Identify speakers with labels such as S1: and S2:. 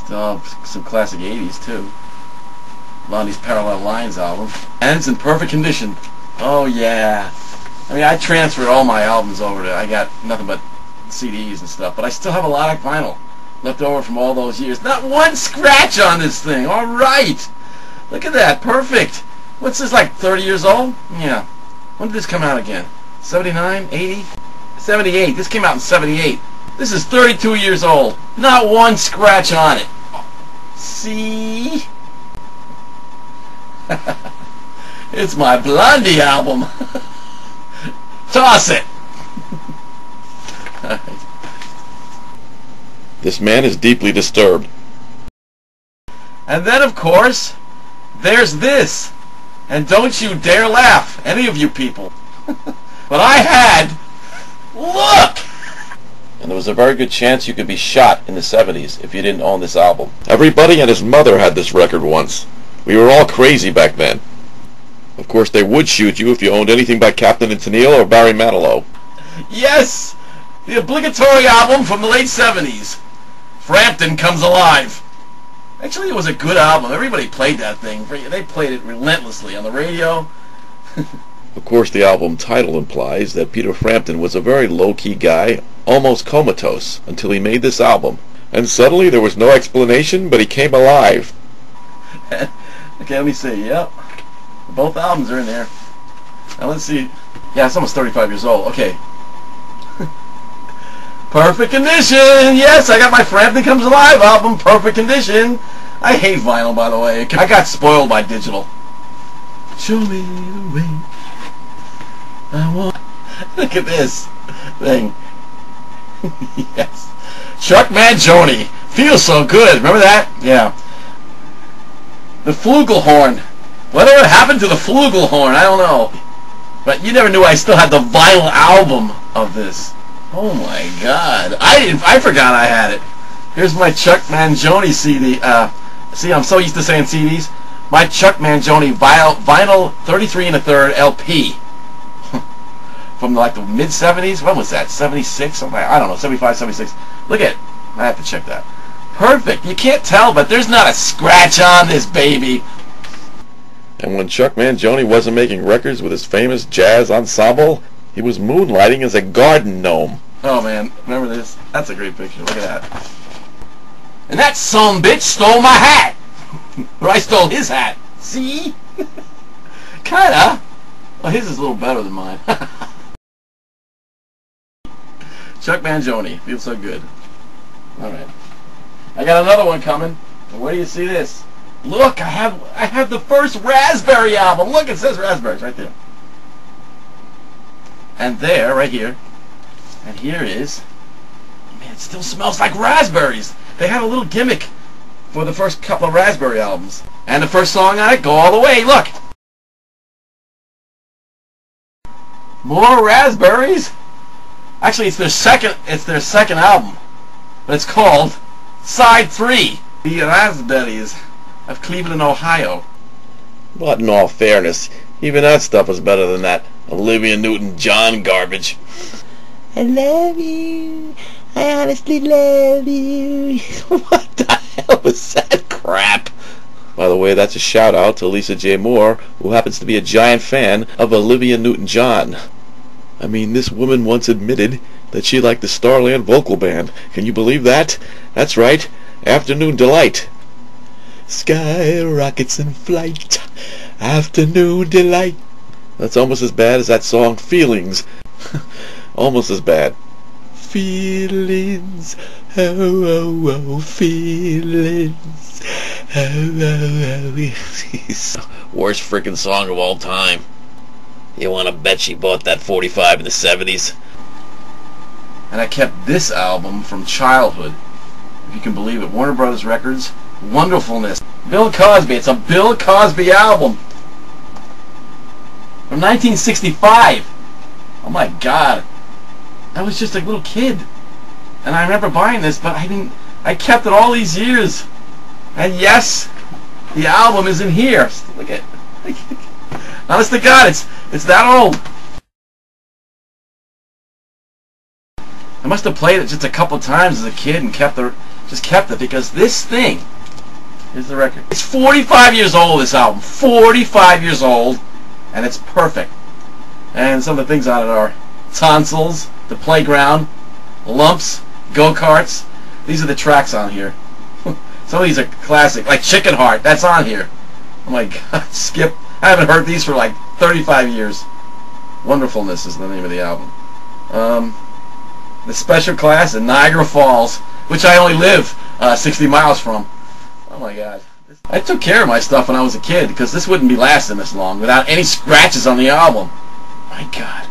S1: Still have some classic 80s too. A lot of these Parallel Lines albums. And it's in perfect condition. Oh yeah. I mean, I transferred all my albums over to, I got nothing but CDs and stuff, but I still have a lot of vinyl left over from all those years. Not one scratch on this thing. All right. Look at that. Perfect. What's this, like 30 years old? Yeah. When did this come out again? 79? 80? 78. This came out in 78. This is 32 years old. Not one scratch on it. See? It's my Blondie album. Toss it.
S2: This man is deeply disturbed.
S1: And then, of course, there's this. And don't you dare laugh, any of you people. But I had... Look!
S2: And there was a very good chance you could be shot in the 70s if you didn't own this album. Everybody and his mother had this record once. We were all crazy back then. Of course, they would shoot you if you owned anything by Captain and Tennille or Barry Manilow.
S1: Yes! The obligatory album from the late 70s. Frampton Comes Alive. Actually, it was a good album. Everybody played that thing. They played it relentlessly on the radio.
S2: Of course, the album title implies that Peter Frampton was a very low-key guy, almost comatose, until he made this album. And suddenly there was no explanation, but he came alive.
S1: Okay, let me see. Yep. Both albums are in there. Now let's see. Yeah, it's almost 35 years old. Okay. Perfect condition! Yes, I got my Frampton Comes Alive album, perfect condition. I hate vinyl, by the way. I got spoiled by digital. Show me the way I want. Look at this thing. Yes. Chuck Mangione. Feels so good. Remember that? Yeah. The flugelhorn. Whatever happened to the flugelhorn? I don't know. But you never knew I still had the vinyl album of this. Oh my God! I forgot I had it. Here's my Chuck Mangione CD. See, I'm so used to saying CDs. My Chuck Mangione vinyl 33 1/3 LP from like the mid 70s. When was that? 76? Something like, I don't know. 75, 76. Look at it. I have to check that. Perfect. You can't tell, but there's not a scratch on this baby.
S2: And when Chuck Mangione wasn't making records with his famous jazz ensemble, he was moonlighting as a garden gnome.
S1: Oh man, remember this? That's a great picture. Look at that. And that sumbitch stole my hat. Or I stole his hat. See? Kinda. Well, his is a little better than mine. Chuck Mangione. Feels so good. Alright. I got another one coming. Where do you see this? Look, I have the first Raspberry album. Look, it says Raspberries right there. And there, right here. And here is... Man, it still smells like raspberries. They had a little gimmick for the first couple of Raspberry albums. And the first song on it, Go All the Way. Look. More raspberries. Actually, it's their second album. But it's called Side 3. The Raspberries of Cleveland, Ohio.
S2: But in all fairness, even that stuff was better than that Olivia Newton-John garbage.
S3: I love you. I honestly love you.
S2: What the hell was that crap? By the way, that's a shout out to Lisa J. Moore, who happens to be a giant fan of Olivia Newton-John. I mean, this woman once admitted that she liked the Starland Vocal Band. Can you believe that? That's right. Afternoon Delight. Sky rockets in flight. Afternoon delight. That's almost as bad as that song Feelings. Almost as bad. Feelings, oh, oh, oh, feelings, oh, oh, oh. Worst freaking song of all time. You want to bet she bought that 45 in the 70s?
S1: And I kept this album from childhood. If you can believe it. Warner Brothers Records. Wonderfulness. Bill Cosby. It's a Bill Cosby album. From 1965. Oh my God. I was just a little kid. And I remember buying this, but I kept it all these years. And yes, the album is in here. Look at it. Honest to God, it's that old. I must have played it just a couple times as a kid and kept it because this thing is the record. It's 45 years old, this album. 45 years old, and it's perfect. And some of the things on it are tonsils, the playground, lumps, go-karts. These are the tracks on here. Some of these are classic, like Chicken Heart. That's on here. Oh my God, Skip. I haven't heard these for like 35 years. Wonderfulness is the name of the album. The Special Class in Niagara Falls, which I only live 60 miles from. Oh my God. I took care of my stuff when I was a kid because this wouldn't be lasting this long without any scratches on the album. My God.